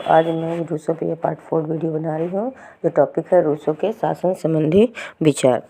आज मैं रूसो पे पार्ट 4 वीडियो बना रही हूँ। जो टॉपिक है रूसो के शासन संबंधी विचार।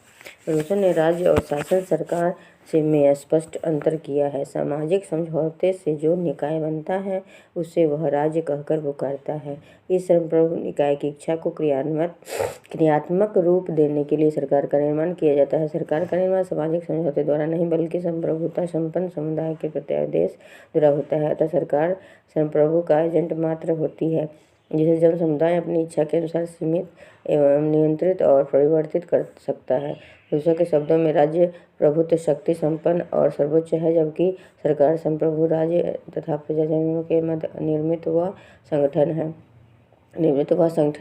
रूसो ने राज्य और शासन सरकार से में स्पष्ट अंतर किया है। सामाजिक समझौते से जो निकाय बनता है उसे वह राज्य कहकर पुकारता है। इस संप्रभु निकाय की इच्छा को क्रियात्मक रूप देने के लिए सरकार का निर्माण किया जाता है। सरकार का निर्माण सामाजिक समझौते द्वारा नहीं बल्कि संप्रभुता संपन्न समुदाय के प्रत्यादेश द्वारा होता है। अतः सरकार संप्रभु का एजेंट मात्र होती है जिसे जन समुदाय अपनी इच्छा के अनुसार सीमित एवं नियंत्रित और परिवर्तित कर सकता है। रूसो के शब्दों में राज्य प्रभुत्व शक्ति संपन्न और सर्वोच्च है, जबकि सरकार संप्रभु राज्य तथा प्रजाजनों के मध्य निर्मित वह संगठन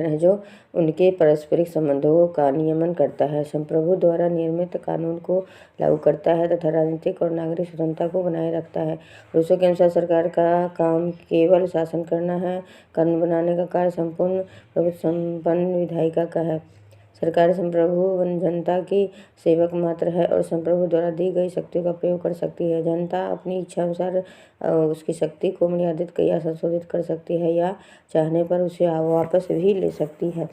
है जो उनके पारस्परिक संबंधों का नियमन करता है, संप्रभु द्वारा निर्मित कानून को लागू करता है तथा राजनीतिक और नागरिक स्वतंत्रता को बनाए रखता है। रूसो के अनुसार सरकार का काम केवल शासन करना है। कानून बनाने का कार्य संपूर्ण प्रभुत्व संपन्न विधायिका का है। सरकार संप्रभु जनता की सेवक मात्र है और संप्रभु द्वारा दी गई शक्तियों का प्रयोग कर सकती है। जनता अपनी इच्छा अनुसार उसकी शक्ति को मर्यादित या संशोधित कर सकती है या चाहने पर उसे वापस भी ले सकती है।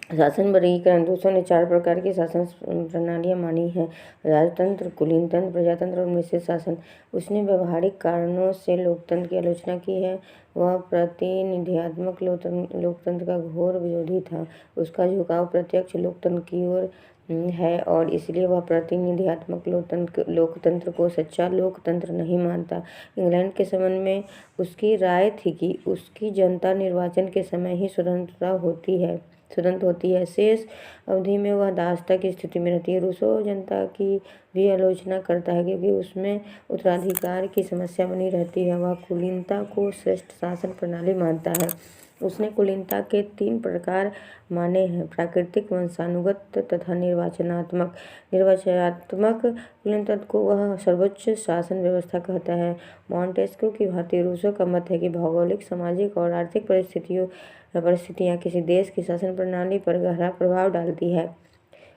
शासन वर्गीकरण। रूसो ने 4 प्रकार की शासन प्रणालियाँ मानी हैं: राजतंत्र, कुलीन तंत्र, प्रजातंत्र और मिश्रित शासन। उसने व्यवहारिक कारणों से लोकतंत्र की आलोचना की है। वह प्रतिनिधियात्मक लोकतंत्र का घोर विरोधी था। उसका झुकाव प्रत्यक्ष लोकतंत्र की ओर है और इसलिए वह प्रतिनिधियात्मक लोकतंत्र को सच्चा लोकतंत्र नहीं मानता। इंग्लैंड के संबंध में उसकी राय थी कि उसकी जनता निर्वाचन के समय ही स्वतंत्र होती है। शेष अवधि में वह दासता की स्थिति में रहती है। रूसो जनता की भी आलोचना करता है क्योंकि उसमें उत्तराधिकार की समस्या बनी रहती है। वह कुलीनता को श्रेष्ठ शासन प्रणाली मानता है। उसने कुलीनता के 3 प्रकार माने हैं: प्राकृतिक, वंशानुगत तथा निर्वाचनात्मक। कुलीनता को वह सर्वोच्च शासन व्यवस्था कहता है। मॉन्टेस्क्यू की भांति रूसो का मत है कि भौगोलिक, सामाजिक और आर्थिक परिस्थितियाँ किसी देश की शासन प्रणाली पर गहरा प्रभाव डालती है।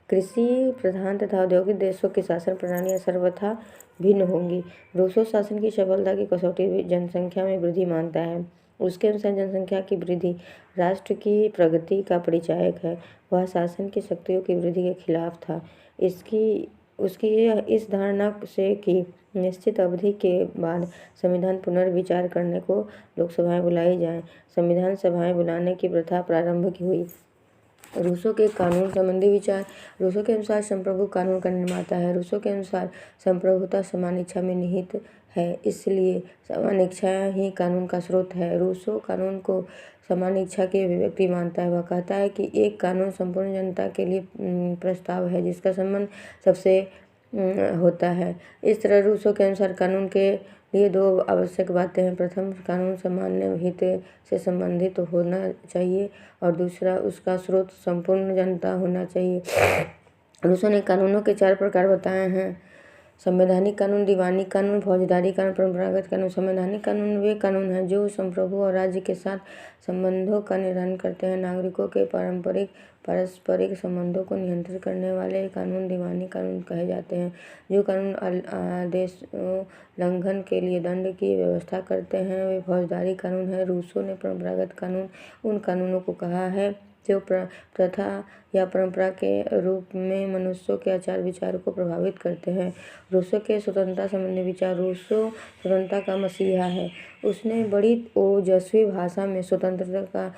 कृषि प्रधान तथा औद्योगिक देशों की शासन प्रणालियाँ सर्वथा भिन्न होंगी। रूसो शासन की सफलता की कसौटी जनसंख्या में वृद्धि मानता है। उसके अनुसार जनसंख्या की वृद्धि राष्ट्र की प्रगति का परिचायक है। वह शासन की शक्तियों की वृद्धि के खिलाफ था। उसकी इस धारणा से कि निश्चित अवधि के बाद संविधान पुनर्विचार करने को लोकसभाएं बुलाई जाएं, संविधान सभाएं बुलाने की प्रथा प्रारंभ हुई। रूसो के कानून संबंधी विचार। रूसो के अनुसार संप्रभु कानून का निर्माता है। रूसो के अनुसार संप्रभुता समान इच्छा में निहित है, इसलिए समान इच्छा ही कानून का स्रोत है। रूसो कानून को समान इच्छा की अभिव्यक्ति मानता है। वह कहता है कि एक कानून संपूर्ण जनता के लिए प्रस्ताव है जिसका संबंध सबसे होता है। इस तरह रूसो के अनुसार कानून के लिए 2 आवश्यक बातें हैं: प्रथम, कानून सामान्य हित से संबंधित होना चाहिए और दूसरा, उसका स्रोत संपूर्ण जनता होना चाहिए। रूसो ने कानूनों के 4 प्रकार बताए हैं: संवैधानिक कानून, दीवानी कानून, फौजदारी कानून, परंपरागत कानून। संवैधानिक कानून वे कानून हैं जो संप्रभु और राज्य के साथ संबंधों का निर्धारण करते हैं। नागरिकों के पारस्परिक संबंधों को नियंत्रित करने वाले कानून दीवानी कानून कहे जाते हैं। जो कानून आदेश उल्लंघन के लिए दंड की व्यवस्था करते हैं वे फौजदारी कानून हैं। रूसो ने परंपरागत कानून उन कानूनों को कहा है जो प्रथा या परंपरा के रूप में मनुष्यों के आचार विचार को प्रभावित करते हैं। रूसो के स्वतंत्रता संबंधी विचार। रूसो स्वतंत्रता का मसीहा है। उसने बड़ी ओजस्वी भाषा में स्वतंत्रता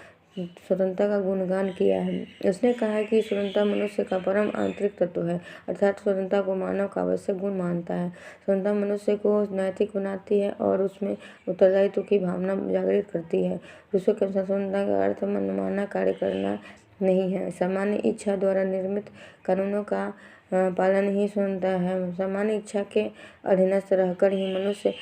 का गुणगान किया है। उसने कहा है कि स्वतंत्रता मनुष्य का परम आंतरिक तत्व है, अर्थात स्वतंत्रता को मानव का आवश्यक गुण मानता है। स्वतंत्रता मनुष्य को नैतिक बनाती है और उसमें उत्तरदायित्व की भावना जागृत करती है। रूसो के अनुसार स्वतंत्रता का अर्थ मनमाना कार्य करना नहीं है। सामान्य इच्छा द्वारा निर्मित कानूनों का पालन ही स्वतंत्रता है। सामान्य इच्छा के अधीनस्थ रहकर ही मनुष्य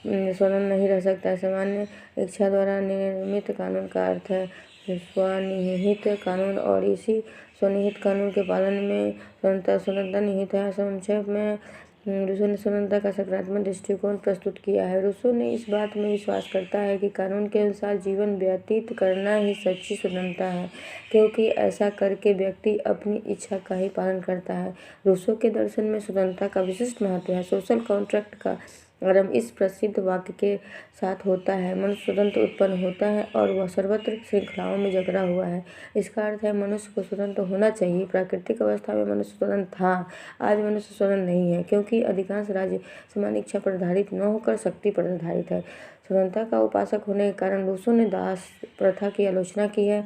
स्वतंत्र नहीं रह सकता। सामान्य इच्छा द्वारा निर्मित कानून का अर्थ है स्वनिहित कानून और इसी स्वनिहित कानून के पालन में स्वतंत्रता निहित है। संक्षेप में रूसो ने स्वतंत्रता का सकारात्मक दृष्टिकोण प्रस्तुत किया है। रूसो ने इस बात में विश्वास करता है कि कानून के अनुसार जीवन व्यतीत करना ही सच्ची स्वतंत्रता है, क्योंकि ऐसा करके व्यक्ति अपनी इच्छा का ही पालन करता है। रूसो के दर्शन में स्वतंत्रता का विशिष्ट महत्व है। सोशल कॉन्ट्रैक्ट का और हम इस प्रसिद्ध वाक्य के साथ होता है, मनुष्य स्वतंत्र उत्पन्न होता है और वह सर्वत्र श्रृंखलाओं में जकड़ा हुआ है। इसका अर्थ है मनुष्य को स्वतंत्र होना चाहिए। प्राकृतिक अवस्था में मनुष्य स्वतंत्र था, आज मनुष्य स्वतंत्र नहीं है, क्योंकि अधिकांश राज्य सामान्य इच्छा पर आधारित न होकर शक्ति पर आधारित है। स्वतंत्रता का उपासक होने के कारण रूसो ने दास प्रथा की आलोचना की है।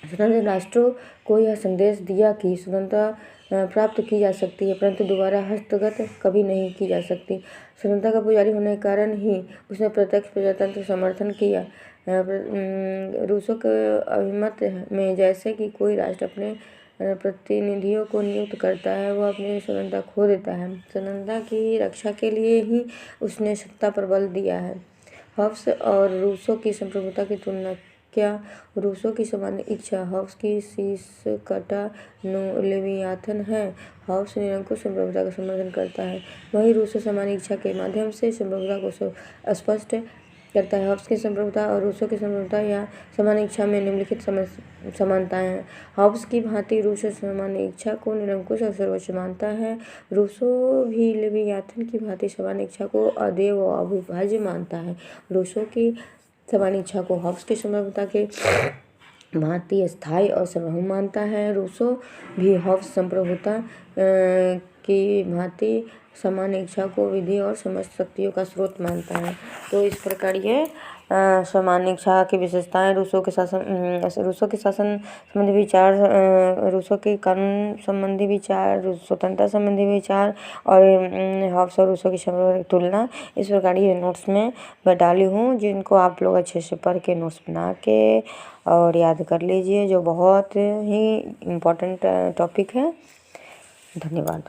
स्वतंत्र राष्ट्रों को यह संदेश दिया कि स्वतंत्रता प्राप्त की जा सकती है, परंतु दोबारा हस्तगत कभी नहीं की जा सकती। स्वतंत्रता का पुजारी होने के कारण ही उसने प्रत्यक्ष प्रजातंत्र समर्थन किया। रूसों के अभिमत में जैसे कि कोई राष्ट्र अपने प्रतिनिधियों को नियुक्त करता है, वह अपनी स्वतंत्रता खो देता है। स्वतंत्रता की रक्षा के लिए ही उसने सत्ता पर बल दिया है। हॉब्स और रूसो की संप्रभुता की तुलना। क्या रूसो की सामान्य इच्छा हॉब्स की शीर्षकटा लेवियाथन है? हॉब्स निरंकुश संप्रभुता का समर्थन करता है, वही रूसो सामान्य इच्छा के माध्यम से संप्रभुता को स्पष्ट करता है। हॉब्स की संप्रभुता और रूसो की संप्रभुता या सामान्य इच्छा में निम्नलिखित समानताएं हैं। हॉब्स की भांति रूसो सामान्य इच्छा को निरंकुश और सर्वोच्च मानता है। रूसो भी लेवियाथन की भांति सामान्य इच्छा को अदेय व अविभाज्य मानता है। रूसो की सामान्य इच्छा को हॉब्स की संप्रभुता के भांति स्थायी और सार्वभौम मानता है। रूसो भी हॉब्स संप्रभुता की भांति सामान्य इच्छा को विधि और समस्त शक्तियों का स्रोत मानता है। तो इस प्रकार ये सामान्य इच्छा की विशेषताएं, रूसो के शासन संबंधी विचार, रूसो के कानून संबंधी विचार, स्वतंत्रता संबंधी विचार और हॉब्स और रूसो की तुलना, इस प्रकार ये नोट्स में मैं डाली हूँ, जिनको आप लोग अच्छे से पढ़ के नोट्स बना के और याद कर लीजिए, जो बहुत ही इम्पोर्टेंट टॉपिक है। धन्यवाद।